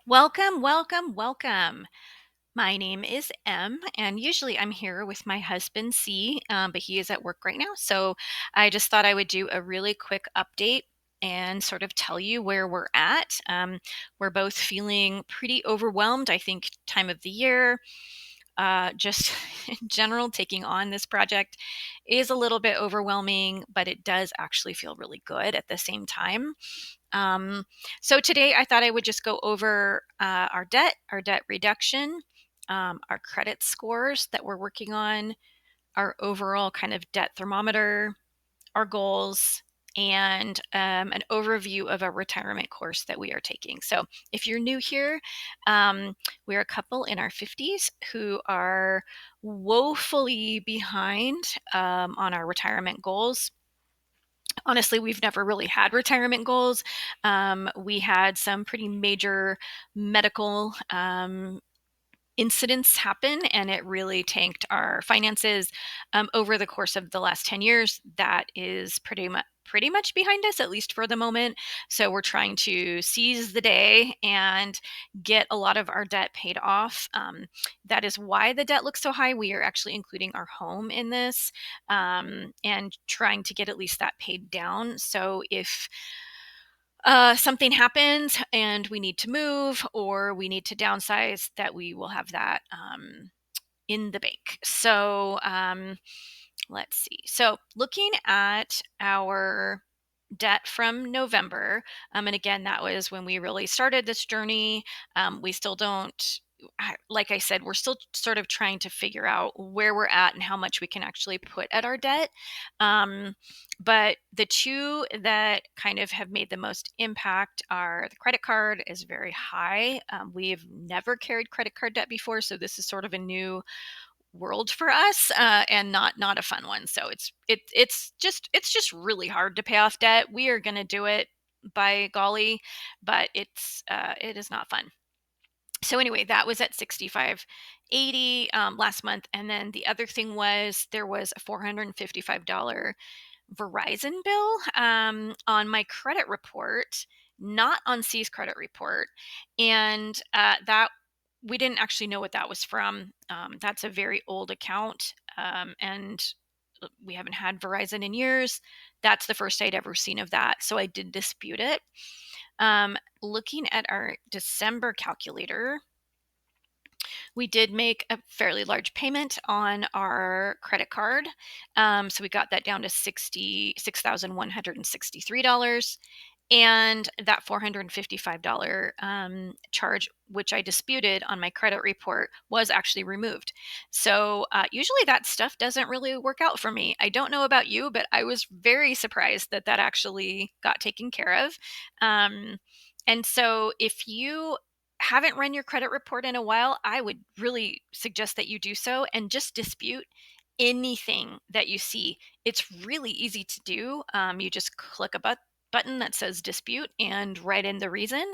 Welcome, welcome, welcome. My name is M, and usually I'm here with my husband C, but he is at work right now. So I just thought I would do a really quick update and sort of tell you where we're at. We're both feeling pretty overwhelmed, I think, time of the year. Just in general, taking on this project is a little bit overwhelming, but it does actually feel really good at the same time. Um, so today I thought I would just go over our debt reduction, our credit scores that we're working on, our overall kind of debt thermometer, our goals, and an overview of a retirement course that we are taking. So if you're new here, we're a couple in our 50s who are woefully behind on our retirement goals. Honestly, we've never really had retirement goals. We had some pretty major medical incidents happen, and it really tanked our finances over the course of the last 10 years. That is pretty much behind us, at least for the moment. So we're trying to seize the day and get a lot of our debt paid off. That is why the debt looks so high. We are actually including our home in this, and trying to get at least that paid down. So if something happens and we need to move or we need to downsize, that we will have that in the bank. So let's see. So looking at our debt from November, and again, that was when we really started this journey. We still don't. Like I said, we're still sort of trying to figure out where we're at and how much we can actually put at our debt. Um, but the two that kind of have made the most impact are the credit card is very high. We've never carried credit card debt before, so this is sort of a new world for us, and not a fun one. So it's just really hard to pay off debt. We are going to do it, by golly, but it is not fun. So anyway, that was at 65.80 last month, and then the other thing was there was a $455 Verizon bill on my credit report, not on C's credit report, and that we didn't actually know what that was from. That's a very old account, and we haven't had Verizon in years. That's the first I'd ever seen of that, so I did dispute it. Looking at our December calculator, we did make a fairly large payment on our credit card. So we got that down to $66,163. And that $455 charge, which I disputed on my credit report, was actually removed. So usually that stuff doesn't really work out for me. I don't know about you, but I was very surprised that that actually got taken care of. And so if you haven't run your credit report in a while, I would really suggest that you do so and just dispute anything that you see. It's really easy to do. You just click a button that says dispute and write in the reason.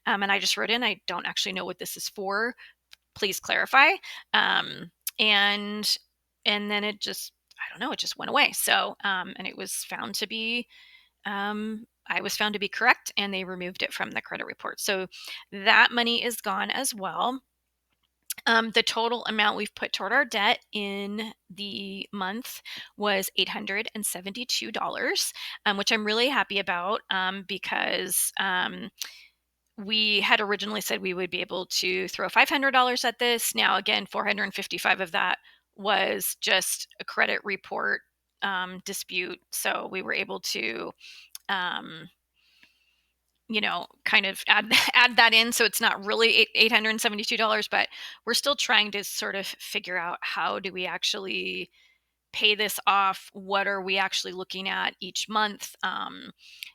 And I just wrote in, I don't actually know what this is for. Please clarify. Um, and and then it just, I don't know, it just went away. So and it was found to be I was found to be correct, and they removed it from the credit report. So that money is gone as well. The total amount we've put toward our debt in the month was $872, which I'm really happy about, because we had originally said we would be able to throw $500 at this. Now, again, 455 of that was just a credit report dispute. So we were able to um, kind of add add that in, so it's not really $872, but we're still trying to sort of figure out how do we actually pay this off? What are we actually looking at each month?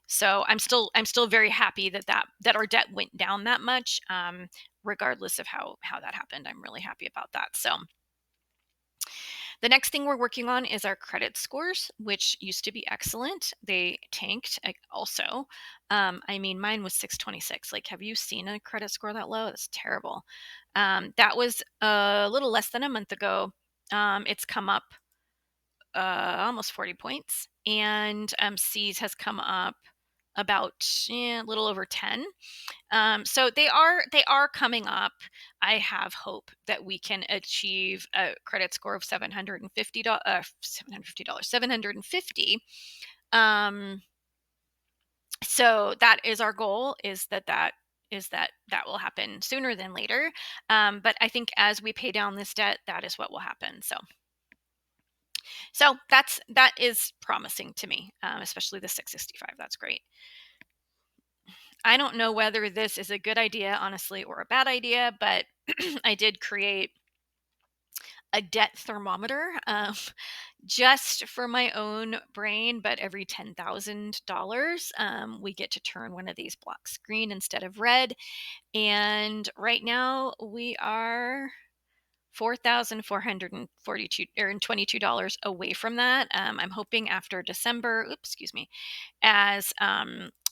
So I'm still very happy that our debt went down that much, regardless of how that happened. I'm really happy about that. So the next thing we're working on is our credit scores, which used to be excellent. They tanked also. I mean, mine was 626. Like, have you seen a credit score that low? That's terrible. That was a little less than a month ago. It's come up almost 40 points, and C's has come up about a little over 10. So they are coming up. I have hope that we can achieve a credit score of $750, 750. Um, so that is our goal, is that will happen sooner than later. But I think as we pay down this debt, that is what will happen. So that is promising to me, especially the 665. That's great. I don't know whether this is a good idea, honestly, or a bad idea, but I did create a debt thermometer, just for my own brain. But every $10,000, we get to turn one of these blocks green instead of red. And right now we are 4,442 or $22 away from that. I'm hoping after December, oops, excuse me, as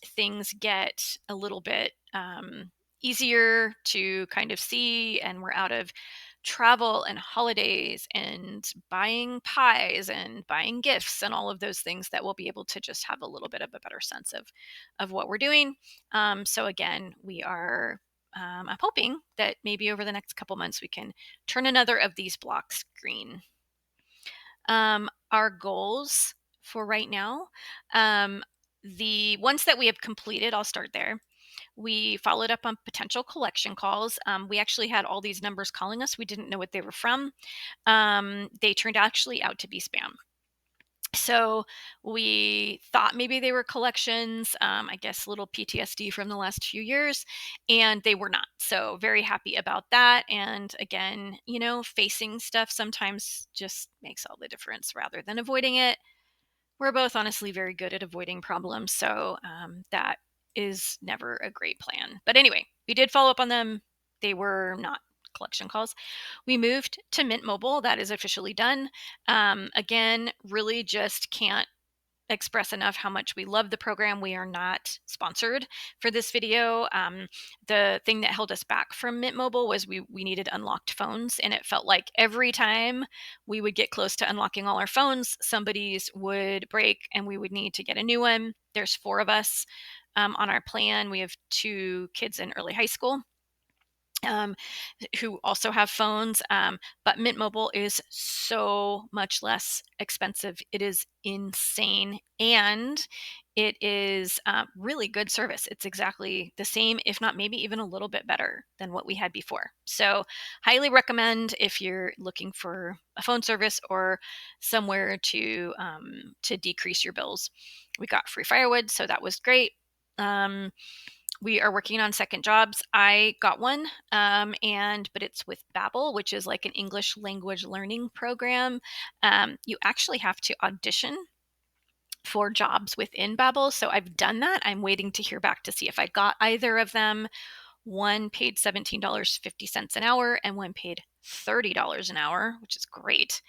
things get a little bit easier to kind of see, and we're out of travel and holidays and buying pies and buying gifts and all of those things, that we'll be able to just have a little bit of a better sense of what we're doing. So again, I'm hoping that maybe over the next couple months we can turn another of these blocks green. Our goals for right now, the ones that we have completed, I'll start there. We followed up on potential collection calls. We actually had all these numbers calling us. We didn't know what they were from. They turned actually out to be spam. So we thought maybe they were collections, I guess a little PTSD from the last few years, and they were not. So very happy about that. And again, facing stuff sometimes just makes all the difference rather than avoiding it. We're both honestly very good at avoiding problems. So that is never a great plan. But anyway, we did follow up on them. They were not collection calls. We moved to Mint Mobile. That is officially done. Again, really just can't express enough how much we love the program. We are not sponsored for this video. The thing that held us back from Mint Mobile was we needed unlocked phones, and it felt like every time we would get close to unlocking all our phones, somebody's would break and we would need to get a new one. There's 4 of us on our plan. We have 2 kids in early high school. Who also have phones. But Mint Mobile is so much less expensive. It is insane. And it is really good service. It's exactly the same, if not maybe even a little bit better than what we had before. So, highly recommend if you're looking for a phone service or somewhere to decrease your bills. We got free firewood, so that was great. We are working on second jobs. I got one, but it's with Babbel, which is like an English language learning program. You actually have to audition for jobs within Babbel, so I've done that. I'm waiting to hear back to see if I got either of them. One paid $17.50 an hour, and one paid $30 an hour, which is great.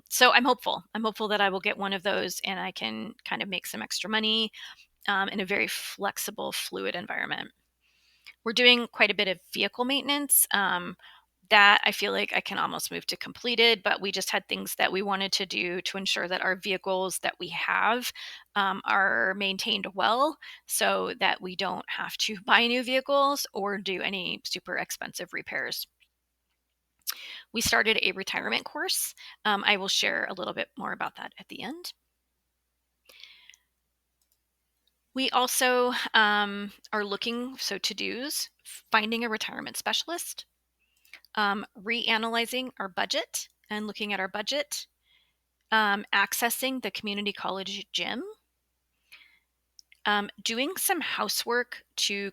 So I'm hopeful. I'm hopeful that I will get one of those and I can kind of make some extra money in a very flexible, fluid environment. We're doing quite a bit of vehicle maintenance. That I feel like I can almost move to completed, but we just had things that we wanted to do to ensure that our vehicles that we have are maintained well, so that we don't have to buy new vehicles or do any super expensive repairs. We started a retirement course. I will share a little bit more about that at the end. We also are looking, so to-dos, finding a retirement specialist, reanalyzing our budget and looking at our budget, accessing the community college gym, doing some housework to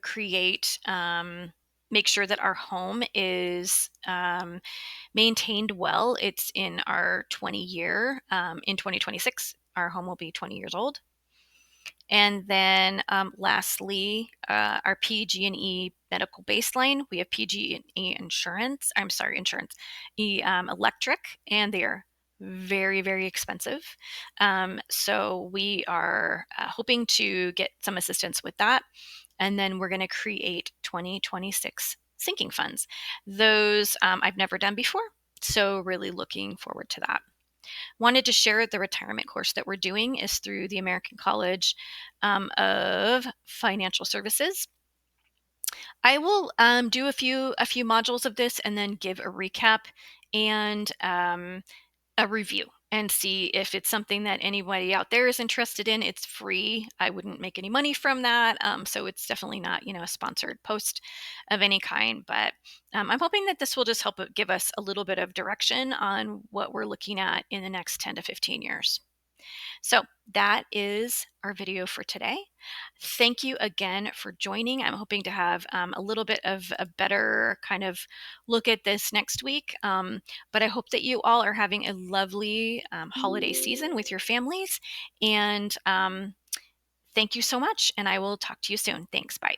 make sure that our home is maintained well. It's in our 20-year, in 2026, our home will be 20 years old. And then lastly, our PG&E medical baseline. We have PG&E insurance. I'm sorry, insurance, electric, and they are very, very expensive. So we are hoping to get some assistance with that. And then we're going to create 2026 sinking funds. Those I've never done before. So really looking forward to that. Wanted to share the retirement course that we're doing is through the American College of Financial Services. I will do a few modules of this and then give a recap and a review and see if it's something that anybody out there is interested in. It's free. I wouldn't make any money from that. So it's definitely not, a sponsored post of any kind. But I'm hoping that this will just help give us a little bit of direction on what we're looking at in the next 10 to 15 years. So that is our video for today. Thank you again for joining. I'm hoping to have a little bit of a better kind of look at this next week. But I hope that you all are having a lovely holiday season with your families. And thank you so much. And I will talk to you soon. Thanks. Bye.